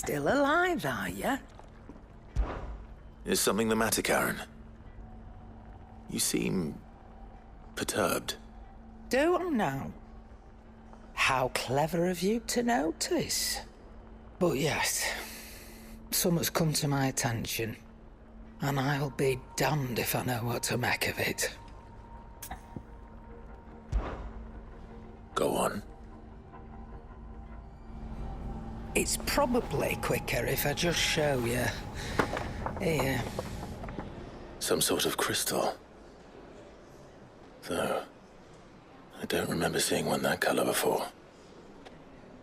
still alive, are you? Is something the matter, Karen? You seem perturbed. Do I now? How clever of you to notice. But yes, something's come to my attention, and I'll be damned if I know what to make of it. Go on. It's probably quicker if I just show you. Here. Some sort of crystal. Though, I don't remember seeing one that colour before.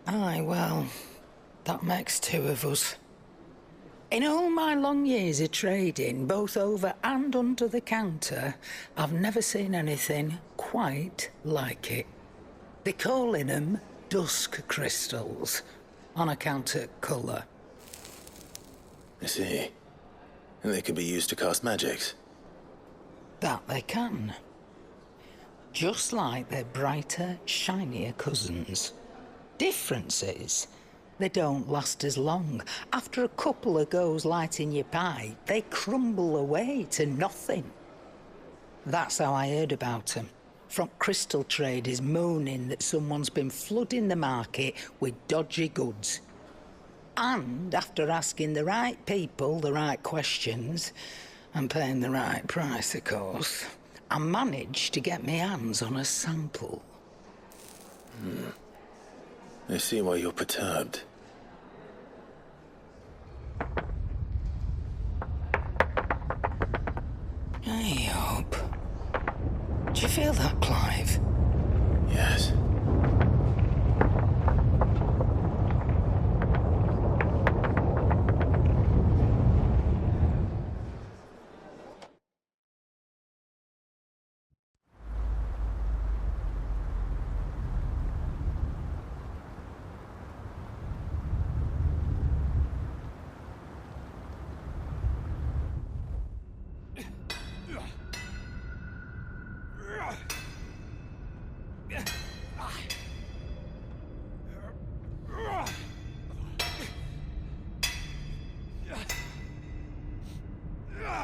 Aye, well, that makes two of us. In all my long years of trading, both over and under the counter, I've never seen anything quite like it. They're calling them dusk crystals, on account of colour. I see. And they can be used to cast magics. That they can. Just like their brighter, shinier cousins. Difference is, they don't last as long. After a couple of goes lighting your pie, they crumble away to nothing. That's how I heard about them. From crystal traders moaning that someone's been flooding the market with dodgy goods. And after asking the right people the right questions, and paying the right price, of course, I managed to get my hands on a sample. I see why you're perturbed. I hope. Do you feel that, Clive? Yes.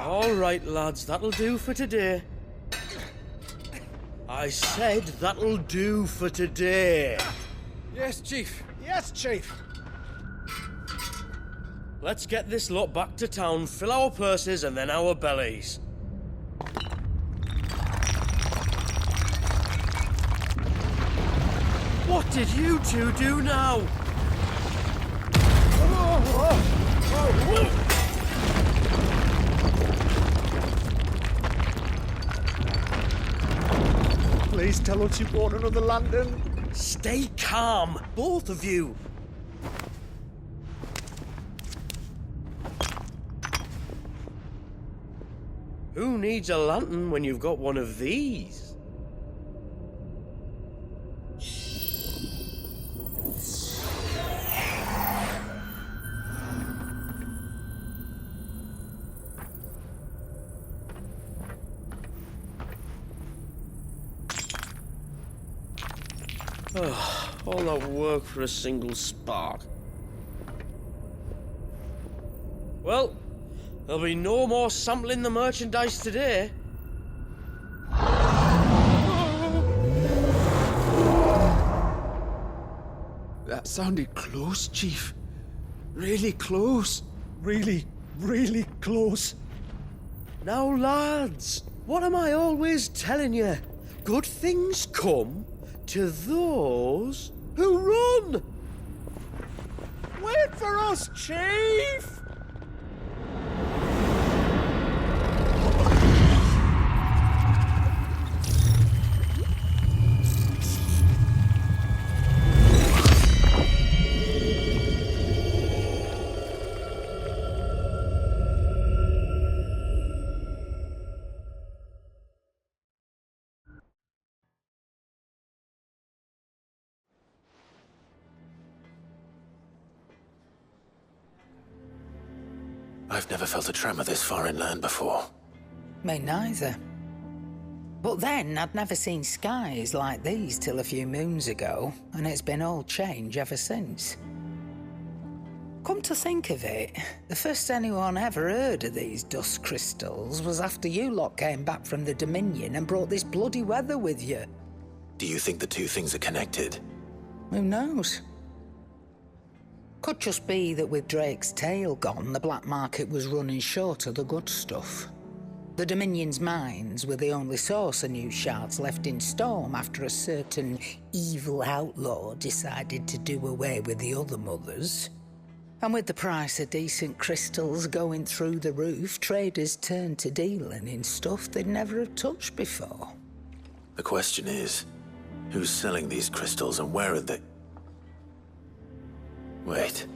All right, lads, that'll do for today. I said that'll do for today. Yes, Chief. Yes, Chief. Let's get this lot back to town, fill our purses and then our bellies. What did you two do now? Please tell us you bought another lantern. Stay calm, both of you. Who needs a lantern when you've got one of these? All that work for a single spark. Well, there'll be no more sampling the merchandise today. That sounded close, Chief. Really close. Really, really close. Now, lads, what am I always telling you? Good things come to those who run! Wait for us, Chief! I've never felt a tremor this far inland before. Me neither. But then I'd never seen skies like these till a few moons ago, and it's been all change ever since. Come to think of it, the first anyone ever heard of these dust crystals was after you lot came back from the Dominion and brought this bloody weather with you. Do you think the two things are connected? Who knows? Could just be that with Drake's tail gone, the black market was running short of the good stuff. The Dominion's mines were the only source of new shards left in Storm after a certain evil outlaw decided to do away with the other mothers. And with the price of decent crystals going through the roof, traders turned to dealing in stuff they'd never have touched before. The question is, who's selling these crystals and where are they? Wait.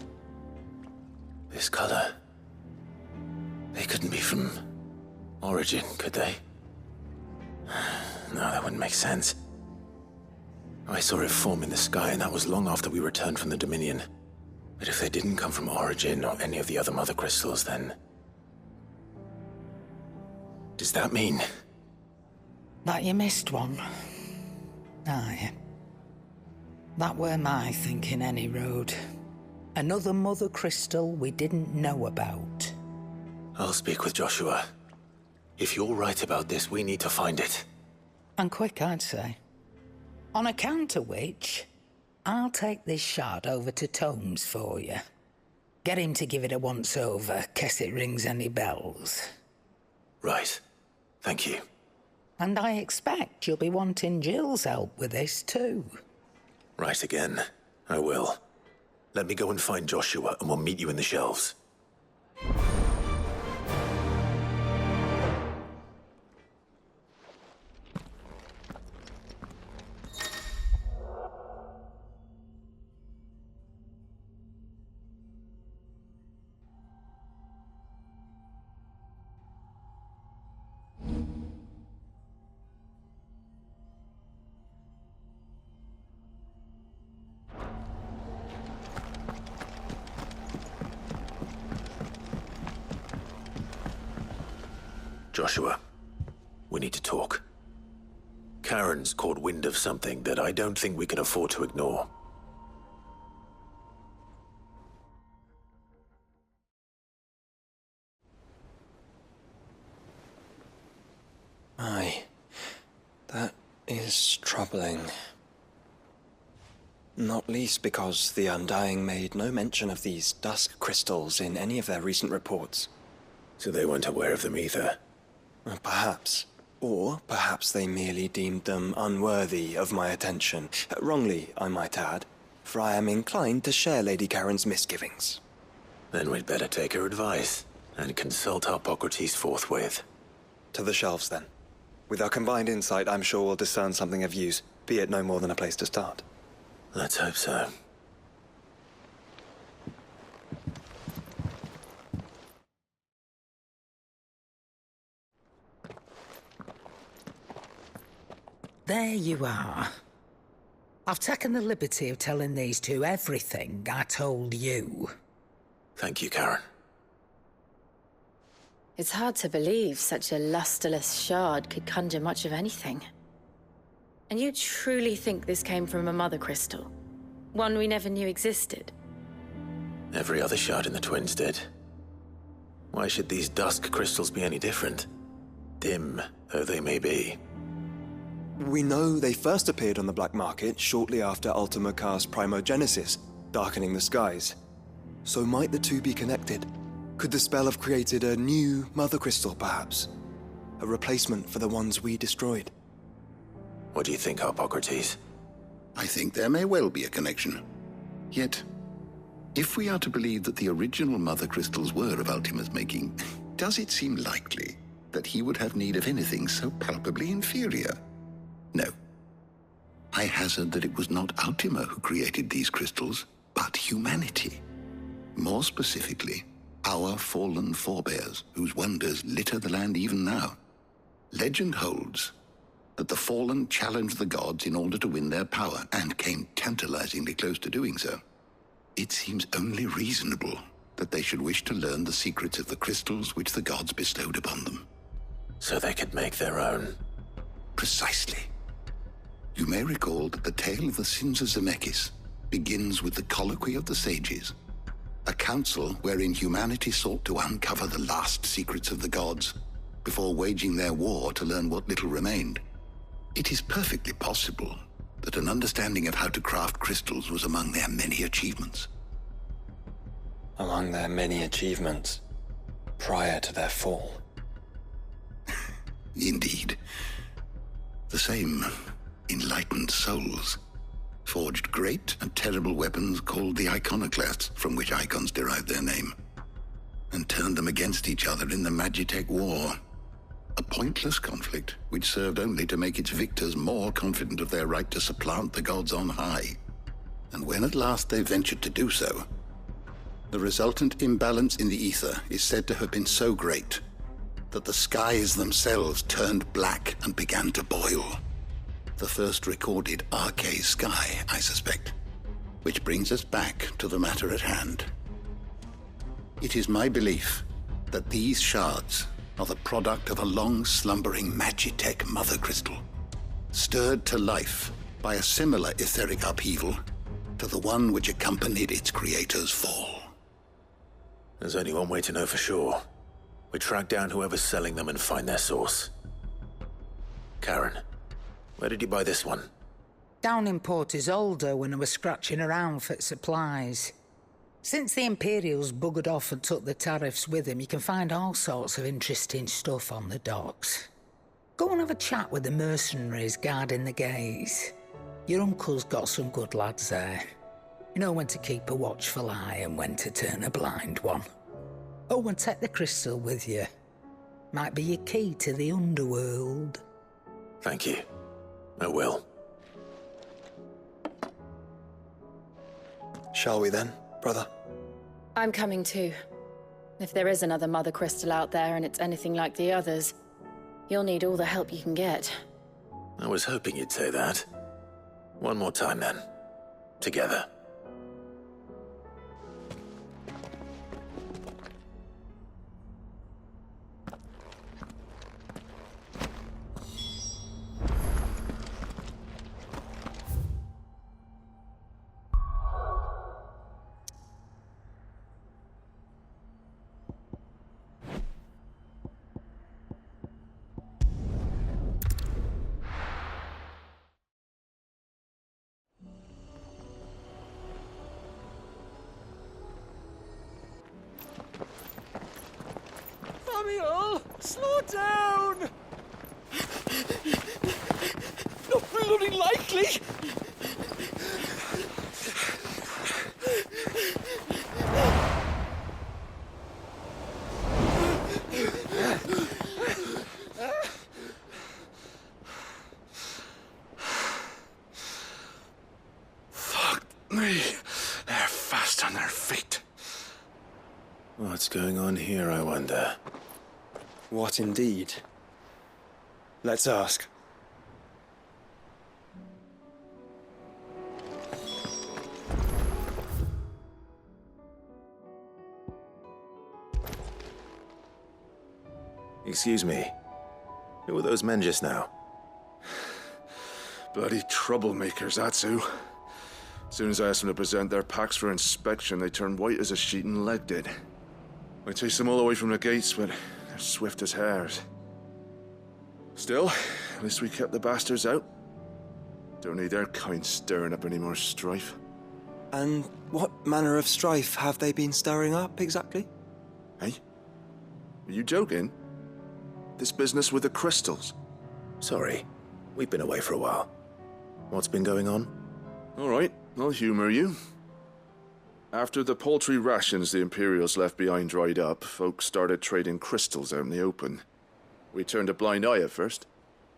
This color. They couldn't be from Origin, could they? No, that wouldn't make sense. I saw it form in the sky, and that was long after we returned from the Dominion. But if they didn't come from Origin or any of the other mother crystals, then... does that mean... that you missed one? Aye. That were my thinking, any road. Another mother crystal we didn't know about. I'll speak with Joshua. If you're right about this, we need to find it. And quick, I'd say. On account of which, I'll take this shard over to Tomes for you. Get him to give it a once-over, case it rings any bells. Right. Thank you. And I expect you'll be wanting Jill's help with this too. Right again. I will. Let me go and find Joshua, and we'll meet you in the shelves. Joshua, we need to talk. Karen's caught wind of something that I don't think we can afford to ignore. Aye, that is troubling. Not least because the Undying made no mention of these dusk crystals in any of their recent reports. So they weren't aware of them either. Perhaps. Or perhaps they merely deemed them unworthy of my attention. Wrongly, I might add, for I am inclined to share Lady Karen's misgivings. Then we'd better take her advice and consult Hippocrates forthwith. To the shelves, then. With our combined insight, I'm sure we'll discern something of use, be it no more than a place to start. Let's hope so. There you are. I've taken the liberty of telling these two everything I told you. Thank you, Karen. It's hard to believe such a lusterless shard could conjure much of anything. And you truly think this came from a mother crystal? One we never knew existed? Every other shard in the Twins did. Why should these dusk crystals be any different? Dim though they may be. We know they first appeared on the black market shortly after Ultima cast Primogenesis, darkening the skies. So might the two be connected? Could the spell have created a new mother crystal, perhaps? A replacement for the ones we destroyed? What do you think, Hippocrates? I think there may well be a connection. Yet, if we are to believe that the original mother crystals were of Ultima's making, does it seem likely that he would have need of anything so palpably inferior? No. I hazard that it was not Ultima who created these crystals, but humanity. More specifically, our fallen forebears, whose wonders litter the land even now. Legend holds that the fallen challenged the gods in order to win their power, and came tantalizingly close to doing so. It seems only reasonable that they should wish to learn the secrets of the crystals which the gods bestowed upon them. So they could make their own. Precisely. You may recall that the tale of the sins of Zemeckis begins with the colloquy of the sages. A council wherein humanity sought to uncover the last secrets of the gods before waging their war to learn what little remained. It is perfectly possible that an understanding of how to craft crystals was among their many achievements. Among their many achievements prior to their fall. Indeed. The same enlightened souls forged great and terrible weapons called the iconoclasts, from which icons derived their name, and turned them against each other in the Magitech War. A pointless conflict which served only to make its victors more confident of their right to supplant the gods on high. And when at last they ventured to do so, the resultant imbalance in the ether is said to have been so great that the skies themselves turned black and began to boil. The first recorded arcane sky, I suspect. Which brings us back to the matter at hand. It is my belief that these shards are the product of a long-slumbering Magitech mother crystal, stirred to life by a similar etheric upheaval to the one which accompanied its creator's fall. There's only one way to know for sure. We track down whoever's selling them and find their source. Karen, where did you buy this one? Down in Port Isolde when I was scratching around for supplies. Since the Imperials buggered off and took the tariffs with them, you can find all sorts of interesting stuff on the docks. Go and have a chat with the mercenaries guarding the gates. Your uncle's got some good lads there. You know when to keep a watchful eye and when to turn a blind one. Oh, and take the crystal with you. Might be your key to the underworld. Thank you. I will. Shall we then, brother? I'm coming too. If there is another mother crystal out there and it's anything like the others, you'll need all the help you can get. I was hoping you'd say that. One more time then. Together. Samuel, slow down! Not bloody likely! Fuck me. They're fast on their feet. What's going on here, I wonder? What indeed? Let's ask. Excuse me. Who were those men just now? Bloody troublemakers, that's who. As soon as I asked them to present their packs for inspection, they turned white as a sheet and legged it. I chased them all away from the gates, but they're swift as hares. Still, at least we kept the bastards out. Don't need their kind stirring up any more strife. And what manner of strife have they been stirring up, exactly? Hey? Are you joking? This business with the crystals? Sorry. We've been away for a while. What's been going on? All right, I'll humor you. After the paltry rations the Imperials left behind dried up, folks started trading crystals out in the open. We turned a blind eye at first.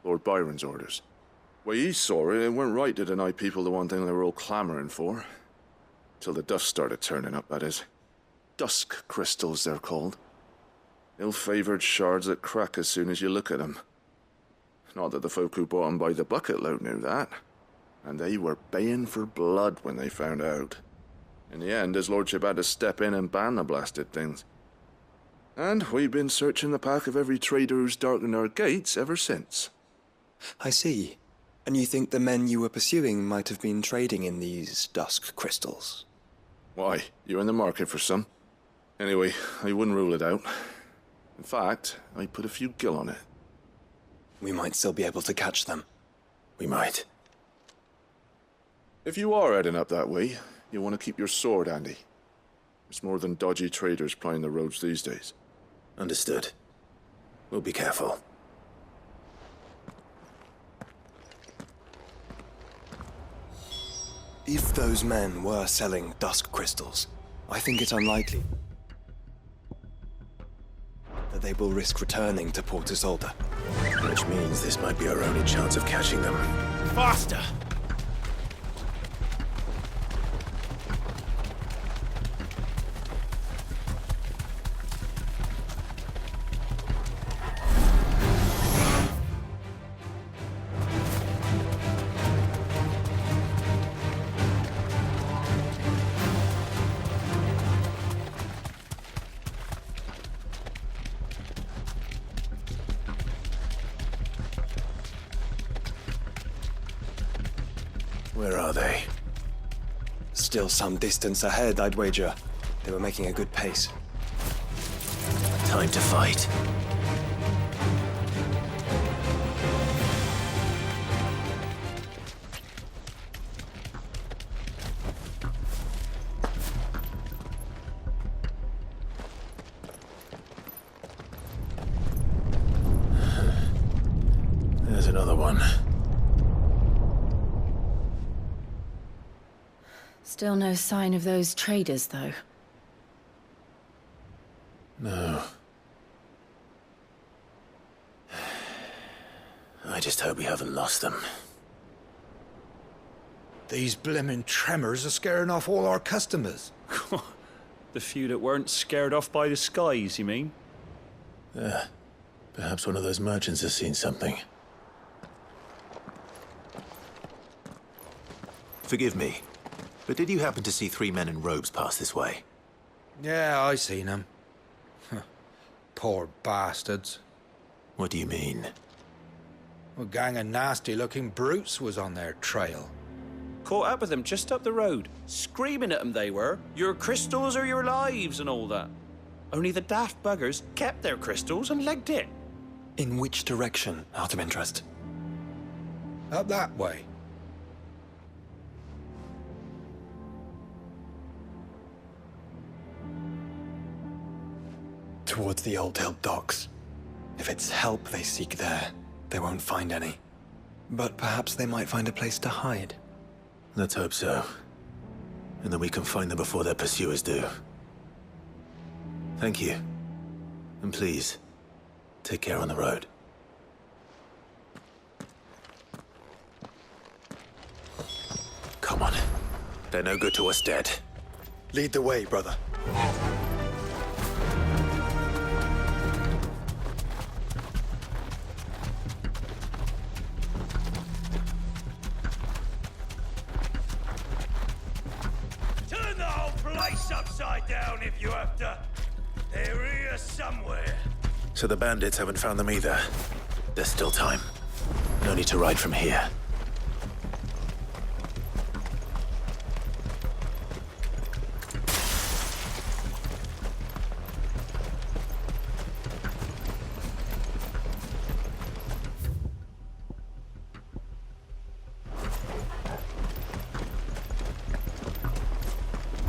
Lord Byron's orders. Way he saw it, it weren't right to deny people the one thing they were all clamoring for. Till the dust started turning up, that is. Dusk crystals, they're called. Ill-favored shards that crack as soon as you look at them. Not that the folk who bought them by the bucket load knew that. And they were baying for blood when they found out. In the end, his lordship had to step in and ban the blasted things. And we've been searching the pack of every trader who's darkened our gates ever since. I see. And you think the men you were pursuing might have been trading in these dusk crystals? Why? You're in the market for some? Anyway, I wouldn't rule it out. In fact, I'd put a few gil on it. We might still be able to catch them. We might. If you are heading up that way, you'll want to keep your sword handy. There's more than dodgy traders plying the roads these days. Understood. We'll be careful. If those men were selling dusk crystals, I think it's unlikely that they will risk returning to Port Isolde. Which means this might be our only chance of catching them. Faster! Where are they? Still some distance ahead, I'd wager. They were making a good pace. Time to fight. There's another one. Still no sign of those traders, though. No. I just hope we haven't lost them. These blimmin' tremors are scaring off all our customers. The few that weren't scared off by the skies, you mean? Perhaps one of those merchants has seen something. Forgive me, but did you happen to see 3 men in robes pass this way? Yeah, I seen them. Poor bastards. What do you mean? A gang of nasty-looking brutes was on their trail. Caught up with them just up the road, screaming at them they were. Your crystals are your lives and all that. Only the daft buggers kept their crystals and legged it. In which direction, out of interest? Up that way. Towards the Old Hill docks. If it's help they seek there, they won't find any. But perhaps they might find a place to hide. Let's hope so. And that we can find them before their pursuers do. Thank you. And please, take care on the road. Come on. They're no good to us dead. Lead the way, brother. Turn the whole place upside down if you have to. They're here somewhere. So the bandits haven't found them either. There's still time. No need to ride from here.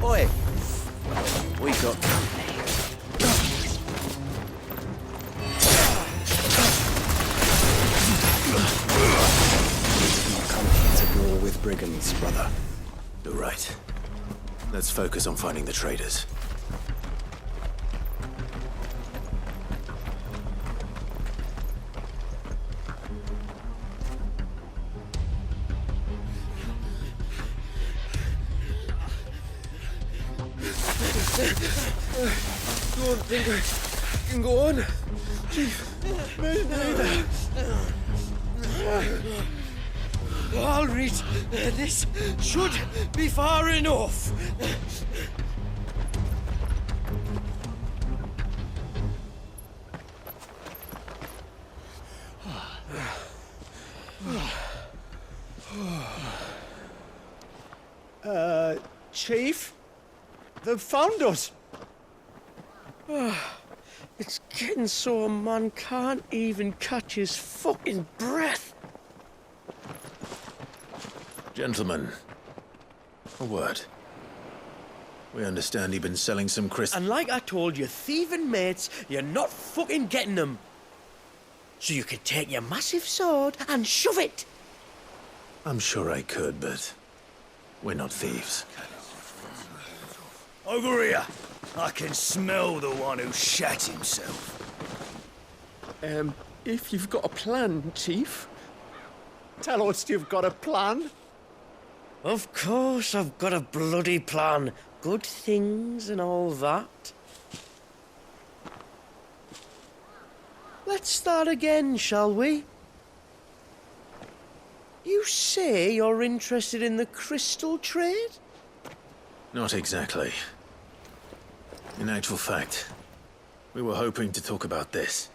Oi! We got company. Not coming to brawl with brigands, brother. You're right. Let's focus on finding the traders. Don't think I can go on. Chief, maybe. I'll read. This should be far enough. Chief? They've found us! It's getting so a man can't even catch his fucking breath. Gentlemen, a word. We understand you've been selling some crystals. And like I told your thieving mates, you're not fucking getting them. So you could take your massive sword and shove it. I'm sure I could, but we're not thieves. Over here. I can smell the one who shat himself. If you've got a plan, Chief. Tell us you've got a plan. Of course I've got a bloody plan. Good things and all that. Let's start again, shall we? You say you're interested in the crystal trade? Not exactly. In actual fact, we were hoping to talk about this.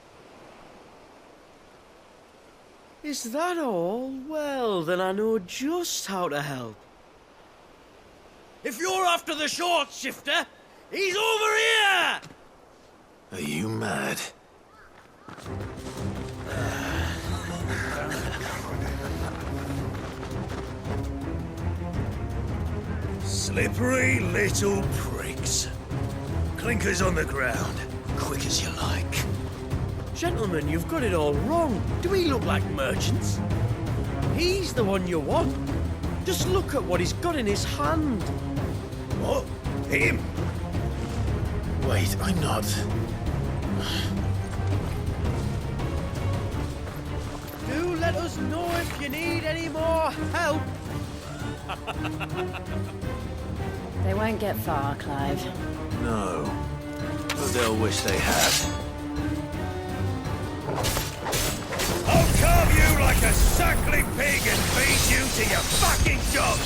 Is that all? Well, then I know just how to help. If you're after the short shifter, he's over here! Are you mad? Slippery little pricks. Clinkers on the ground, quick as you like. Gentlemen, you've got it all wrong. Do we look like merchants? He's the one you want. Just look at what he's got in his hand. What? Him? Wait, I'm not. Do let us know if you need any more help. They won't get far, Clive. No. But they'll wish they had. I'll carve you like a suckling pig and feed you to your fucking dog!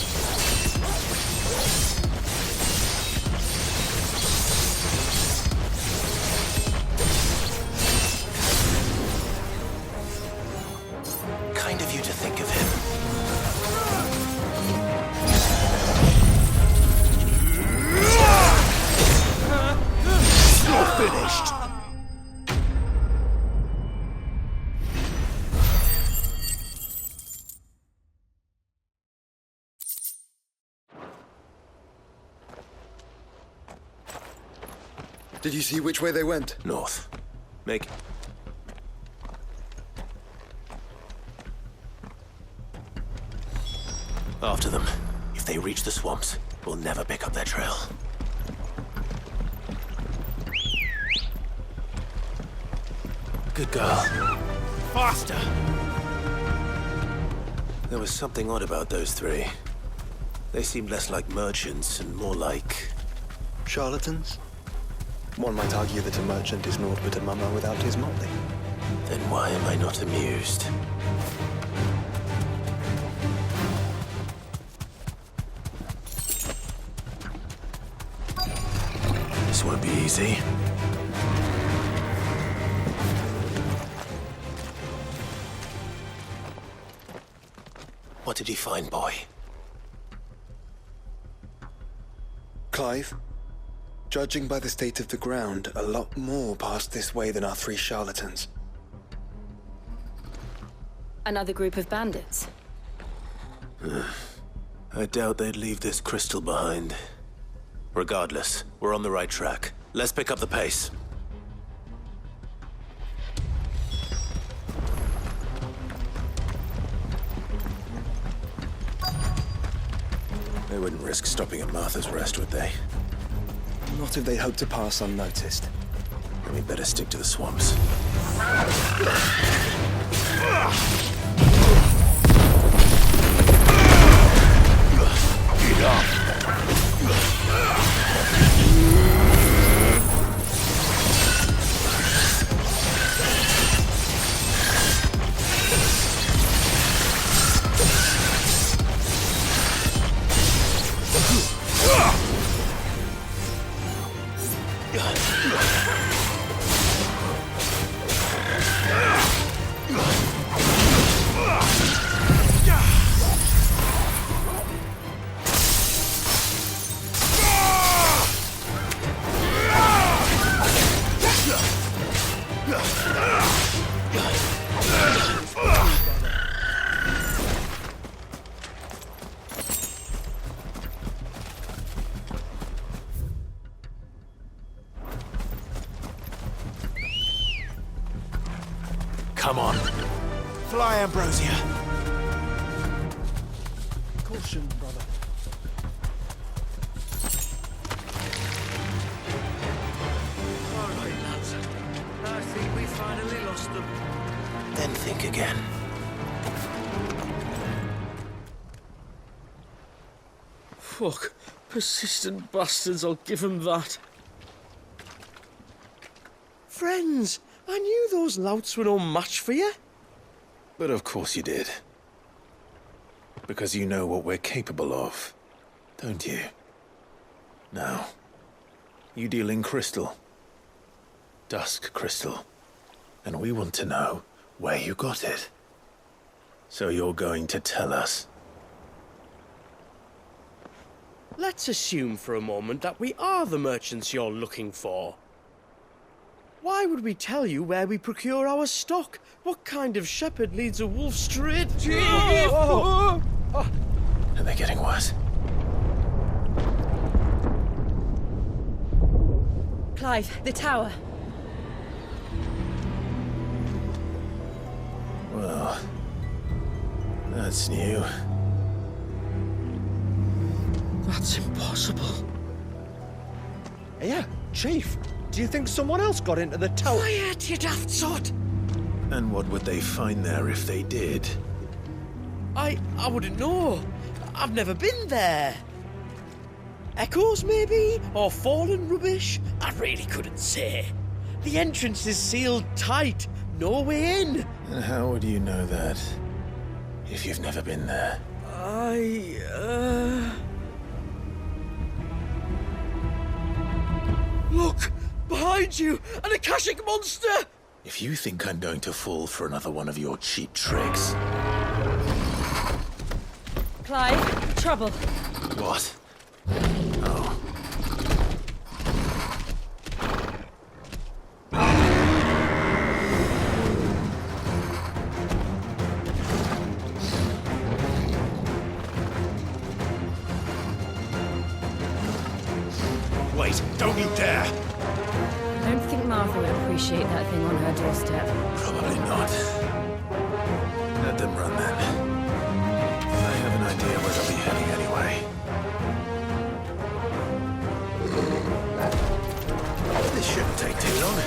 Kind of you to think of him. You're finished! Did you see which way they went? North. Make... After them. If they reach the swamps, we'll never pick up their trail. Good girl. Faster! There was something odd about those three. They seemed less like merchants and more like... Charlatans? One might argue that a merchant is naught but a mummer without his motley. Then why am I not amused? This won't be easy. What did he find, boy? Clive? Judging by the state of the ground, a lot more passed this way than our three charlatans. Another group of bandits. I doubt they'd leave this crystal behind. Regardless, we're on the right track. Let's pick up the pace. They wouldn't risk stopping at Martha's Rest, would they? Not if they hope to pass unnoticed. Then we'd better stick to the swamps. Get up! way, Ambrosia. Caution, brother. All right, lads. I think we finally lost them. Then think again. Fuck. Persistent bastards, I'll give them that. Friends, I knew those louts were no match for you. But of course you did. Because you know what we're capable of, don't you? Now, you deal in crystal. Dusk crystal. And we want to know where you got it. So you're going to tell us. Let's assume for a moment that we are the merchants you're looking for. Why would we tell you where we procure our stock? What kind of shepherd leads a wolf straight? Are they getting worse? Clive, the tower. Well, that's new. That's impossible. Yeah, Chief. Do you think someone else got into the tower? Quiet, you daft sot! And what would they find there if they did? I wouldn't know. I've never been there. Echoes, maybe? Or fallen rubbish? I really couldn't say. The entrance is sealed tight. No way in. And how would you know that if you've never been there? Look! Behind you! An Akashic monster! If you think I'm going to fall for another one of your cheap tricks... Clive, trouble. What? Oh. Wait, don't you dare! I don't think Martha would appreciate that thing on her doorstep. Probably not. Let them run then. I have an idea where they'll be heading anyway. This shouldn't take too long.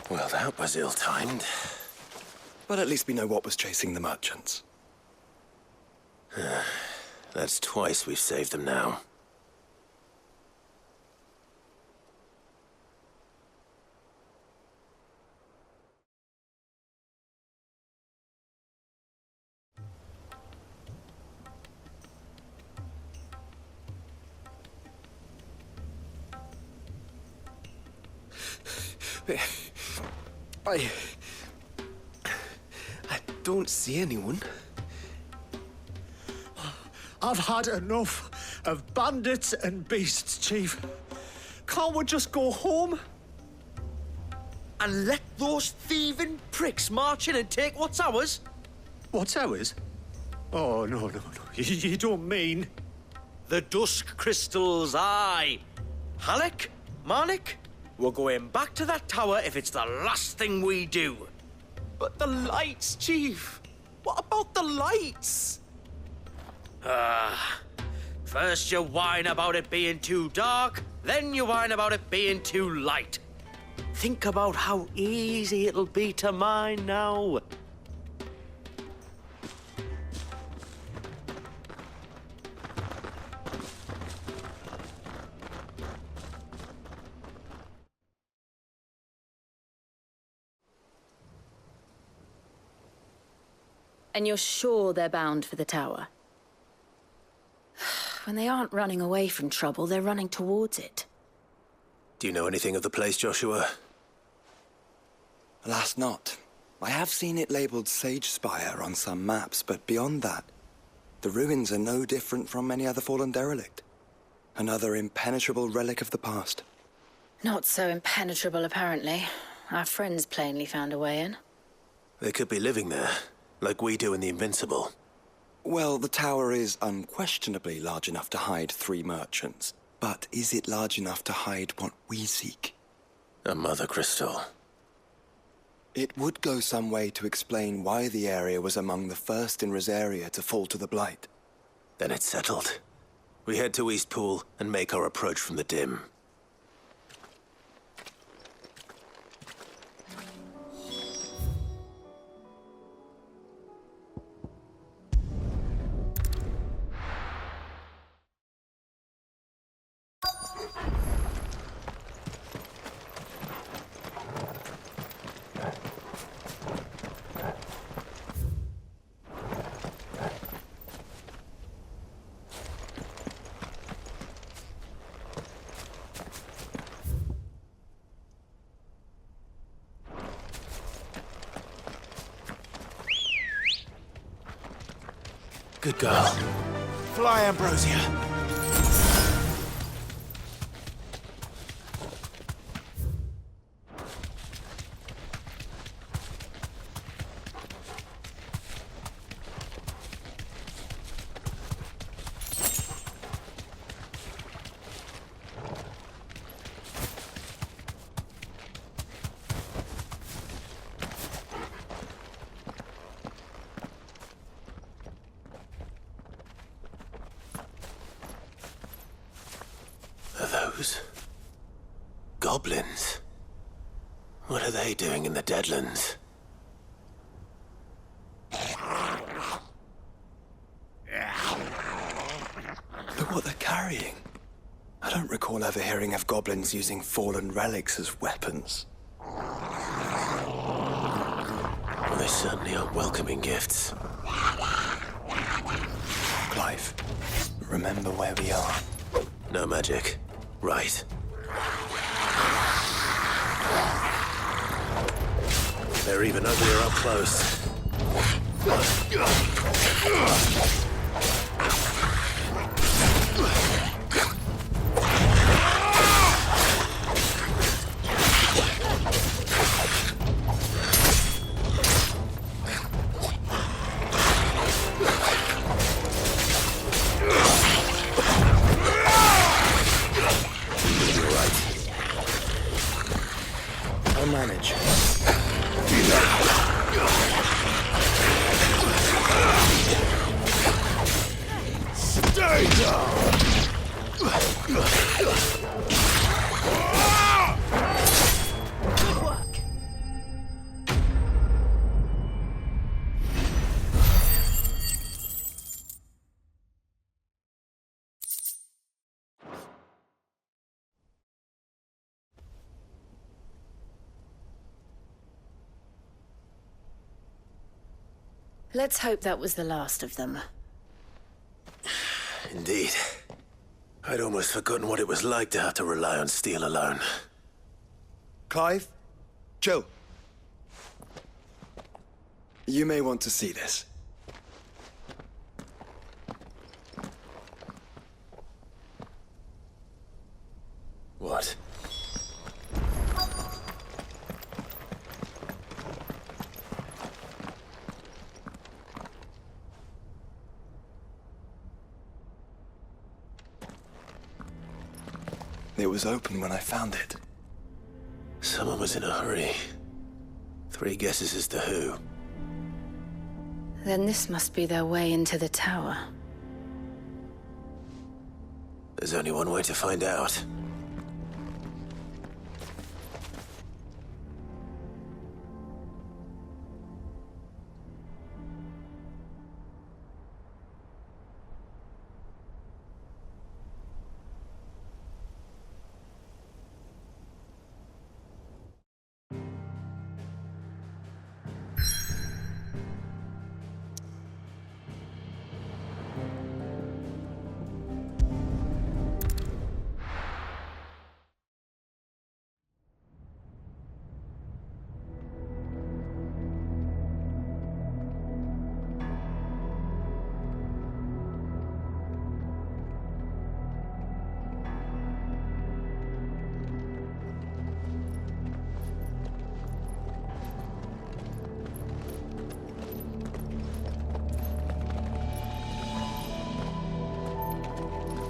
Well, that was ill-timed. But at least we know what was chasing the merchants. That's twice we've saved them now. I don't see anyone. I've had enough of bandits and beasts, Chief. Can't we just go home? And let those thieving pricks march in and take what's ours? What's ours? Oh, no. You don't mean... The dusk crystals, aye. Halleck, Marnik, we're going back to that tower if it's the last thing we do. But the lights, Chief. What about the lights? First you whine about it being too dark, then you whine about it being too light. Think about how easy it'll be to mine now. And you're sure they're bound for the tower? When they aren't running away from trouble, they're running towards it. Do you know anything of the place, Joshua? Alas, not. I have seen it labelled Sage Spire on some maps, but beyond that, the ruins are no different from any other fallen derelict. Another impenetrable relic of the past. Not so impenetrable, apparently. Our friends plainly found a way in. They could be living there, like we do in the Invincible. Well, the tower is unquestionably large enough to hide 3 merchants. But is it large enough to hide what we seek? A mother crystal. It would go some way to explain why the area was among the first in Rosaria to fall to the Blight. Then it's settled. We head to Eastpool and make our approach from the dim. Good girl. Fly, Ambrosia. Goblins? What are they doing in the Deadlands? Look what they're carrying. I don't recall ever hearing of goblins using fallen relics as weapons. Well, they certainly aren't welcoming gifts. Clive, remember where we are. No magic. Right. They're even uglier up close. I'll manage. Stay down! Good work. Let's hope that was the last of them. Indeed. I'd almost forgotten what it was like to have to rely on steel alone. Clive, Chill. You may want to see this. What? It was open when I found it. Someone was in a hurry. 3 guesses as to who. Then this must be their way into the tower. There's only one way to find out.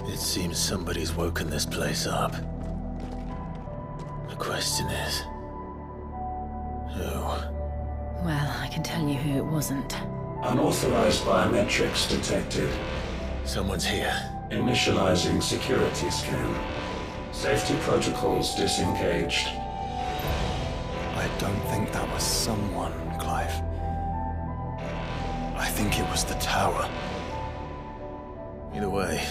It seems somebody's woken this place up. The question is, who? Well, I can tell you who it wasn't. Unauthorized biometrics detected. Someone's here. Initializing security scan. Safety protocols disengaged. I don't think that was someone, Clive. I think it was the tower. Either way,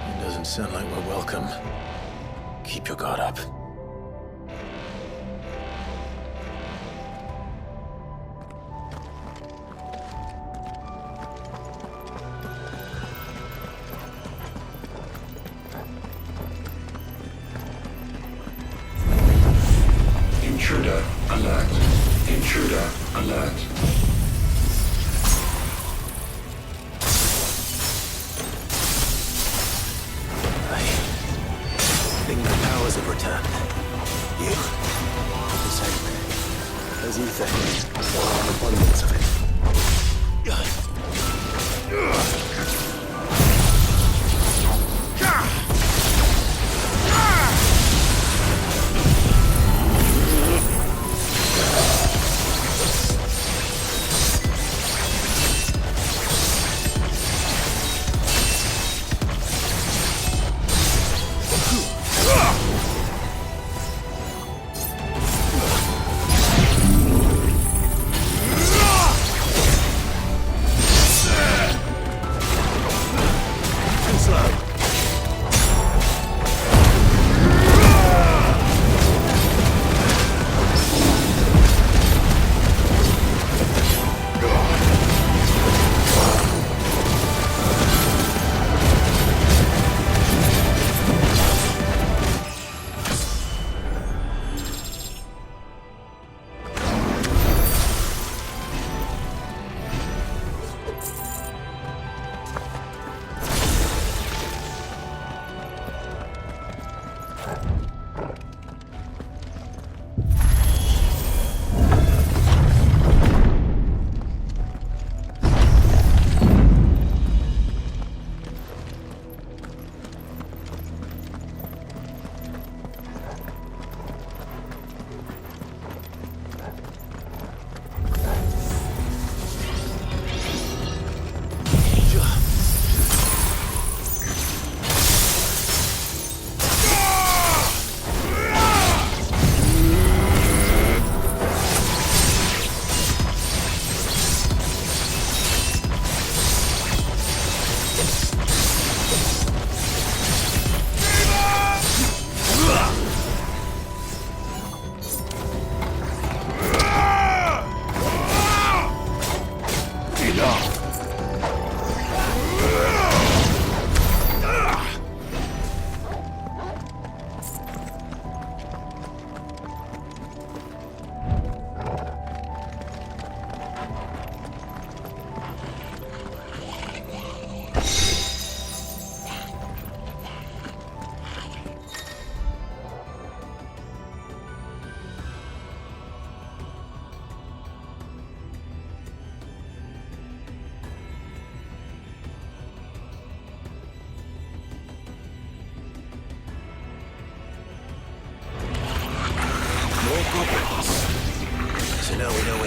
it doesn't sound like we're welcome. Keep your guard up. Intruder alert. Intruder alert. I think the powers have returned. You? The same. There's ether. An abundance of it.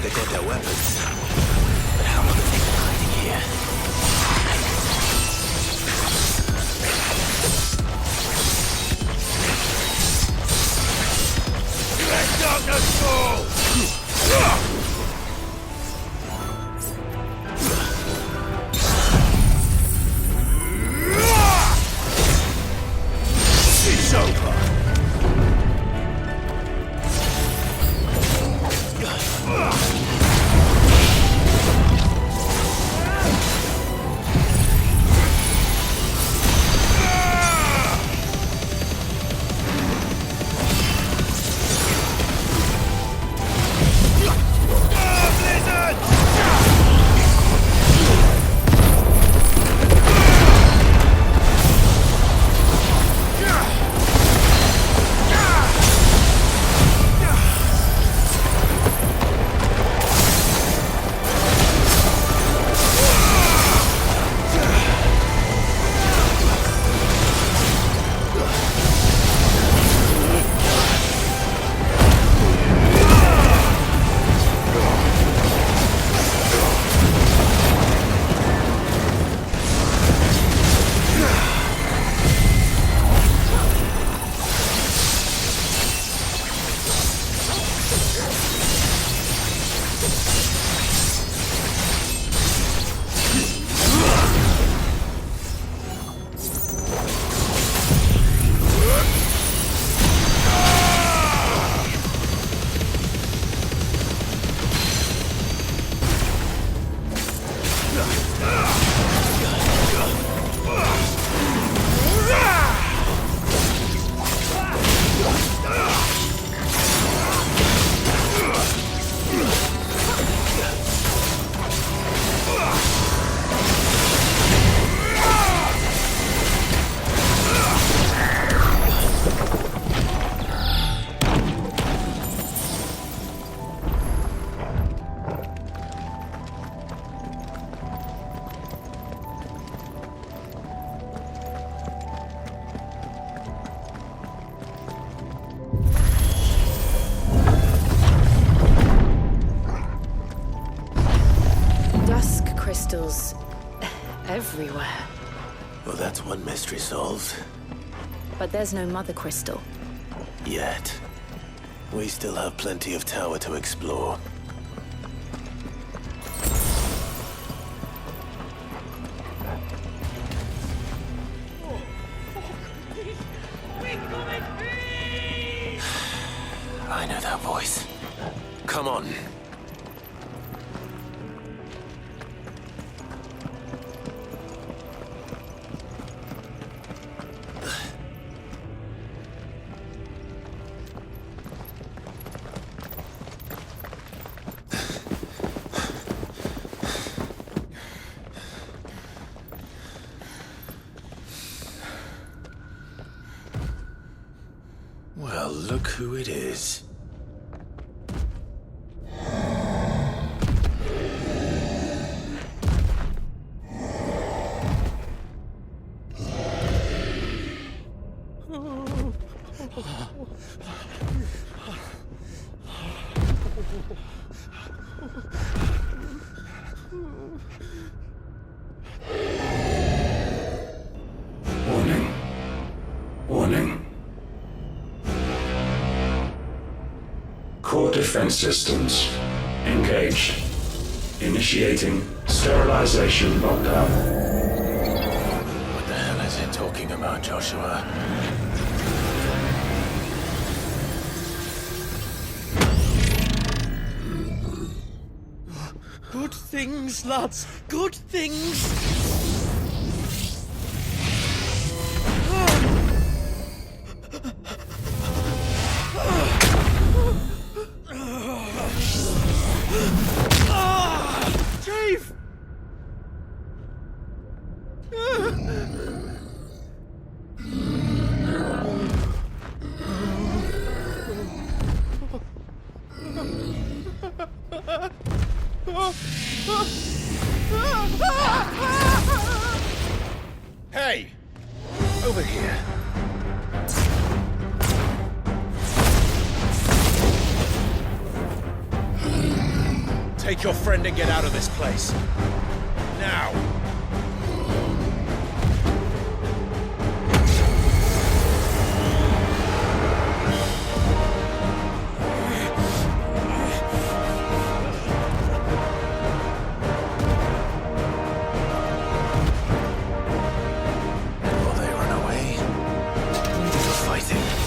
they got their weapons. But how long have they been hiding here? Let darkness fall! It's over! Crystals everywhere. Well, that's one mystery solved. But there's no mother crystal. Yet. We still have plenty of tower to explore. I know that voice. Come on. Well, look who it is. Warning. Warning. Core defense systems engaged. Initiating sterilization lockdown. What the hell is it talking about, Joshua? Good things, lads. Good things. Chief! Hey! Over here. Take your friend and get out of this place. Now! Will they run away? Or fighting?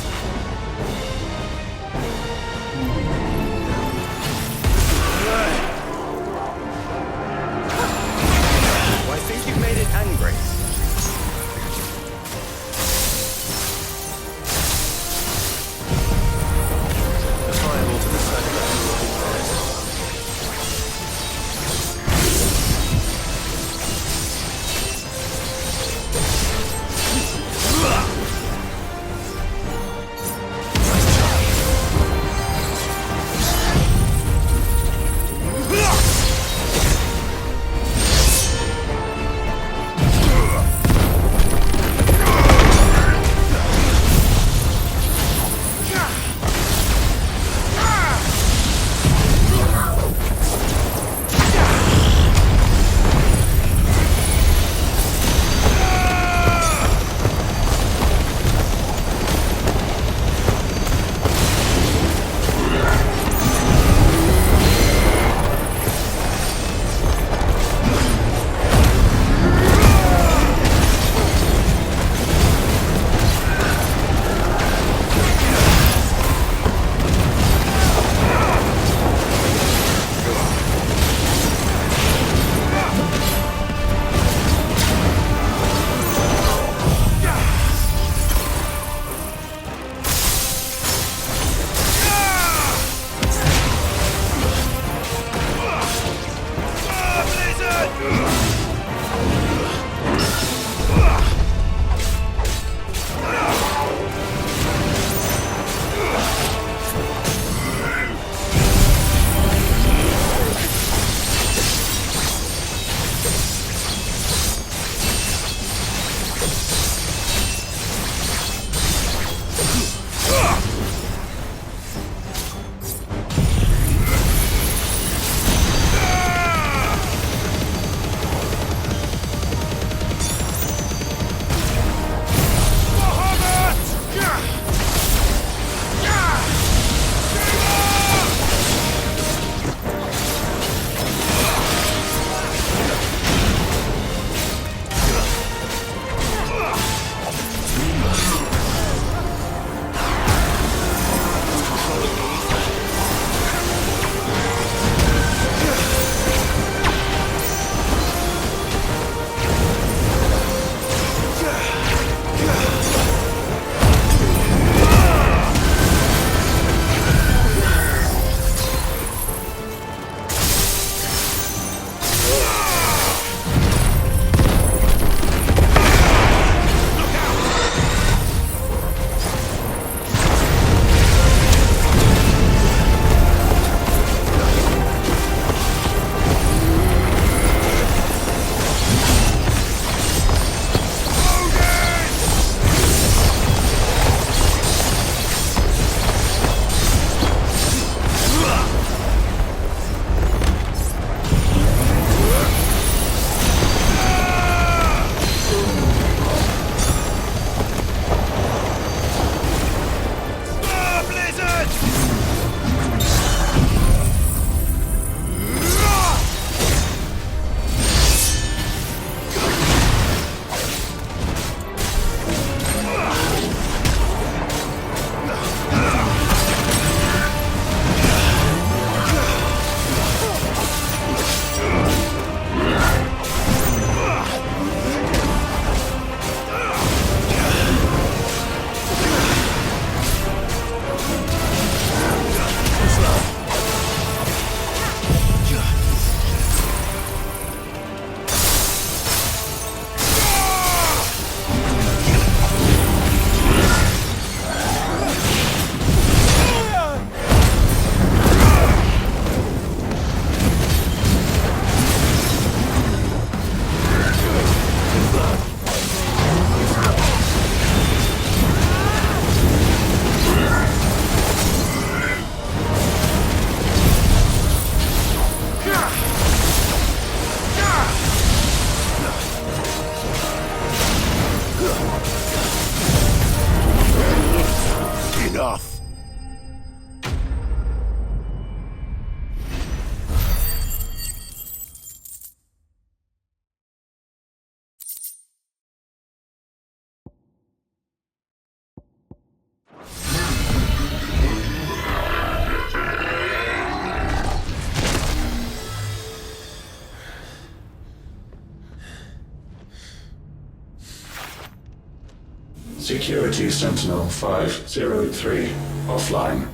Security Sentinel 503 offline.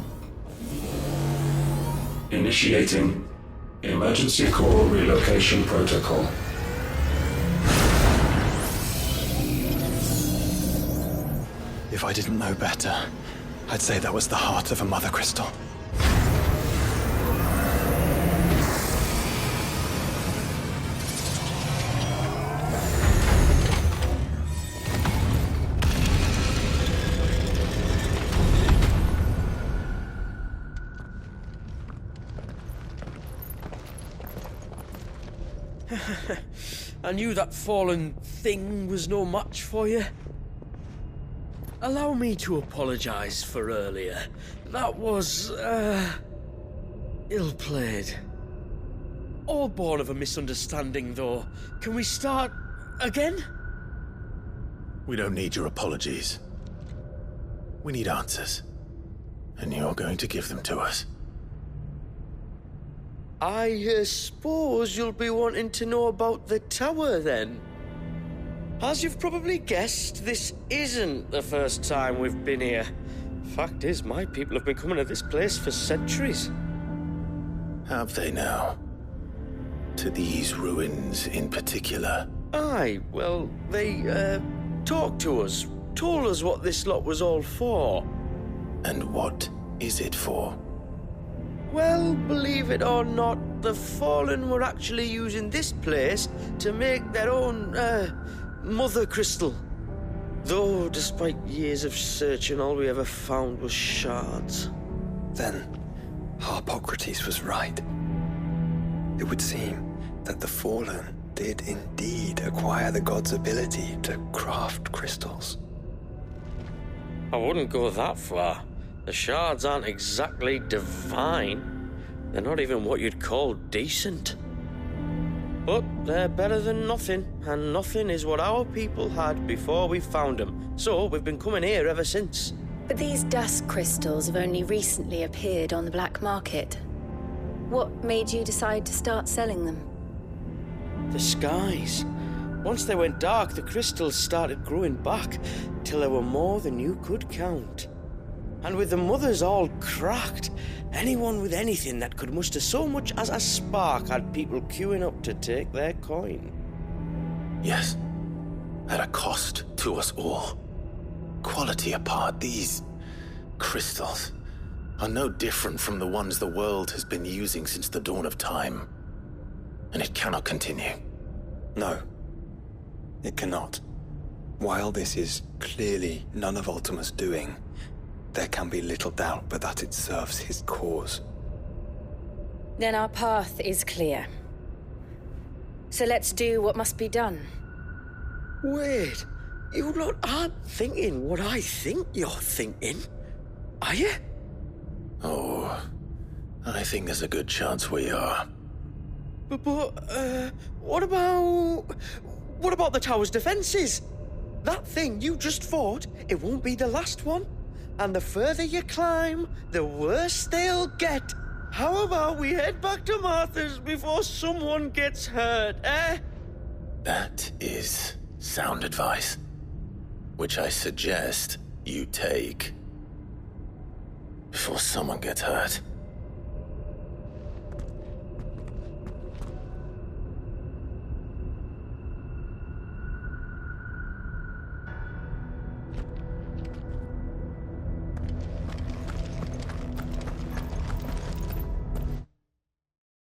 Initiating Emergency Call Relocation Protocol. If I didn't know better, I'd say that was the heart of a mother crystal. I knew that fallen thing was no match for you. Allow me to apologize for earlier. That was, ill-played. All born of a misunderstanding, though. Can we start again? We don't need your apologies. We need answers. And you're going to give them to us. I suppose you'll be wanting to know about the tower, then? As you've probably guessed, this isn't the first time we've been here. Fact is, my people have been coming to this place for centuries. Have they now? To these ruins in particular? Aye, well, they, talked to us, told us what this lot was all for. And what is it for? Well, believe it or not, the Fallen were actually using this place to make their own, mother crystal. Though, despite years of searching, all we ever found was shards. Then, Harpocrates was right. It would seem that the Fallen did indeed acquire the god's ability to craft crystals. I wouldn't go that far. The shards aren't exactly divine. They're not even what you'd call decent. But they're better than nothing, and nothing is what our people had before we found them. So we've been coming here ever since. But these dust crystals have only recently appeared on the black market. What made you decide to start selling them? The skies. Once they went dark, the crystals started growing back, till there were more than you could count. And with the mothers all cracked, anyone with anything that could muster so much as a spark had people queuing up to take their coin. Yes, at a cost to us all. Quality apart, these crystals are no different from the ones the world has been using since the dawn of time. And it cannot continue. No, it cannot. While this is clearly none of Ultima's doing, there can be little doubt but that it serves his cause. Then our path is clear. So let's do what must be done. Wait, you lot aren't thinking what I think you're thinking, are you? Oh, I think there's a good chance we are. But what about the tower's defenses? That thing you just fought, it won't be the last one. And the further you climb, the worse they'll get. How about we head back to Martha's before someone gets hurt, eh? That is sound advice, which I suggest you take before someone gets hurt.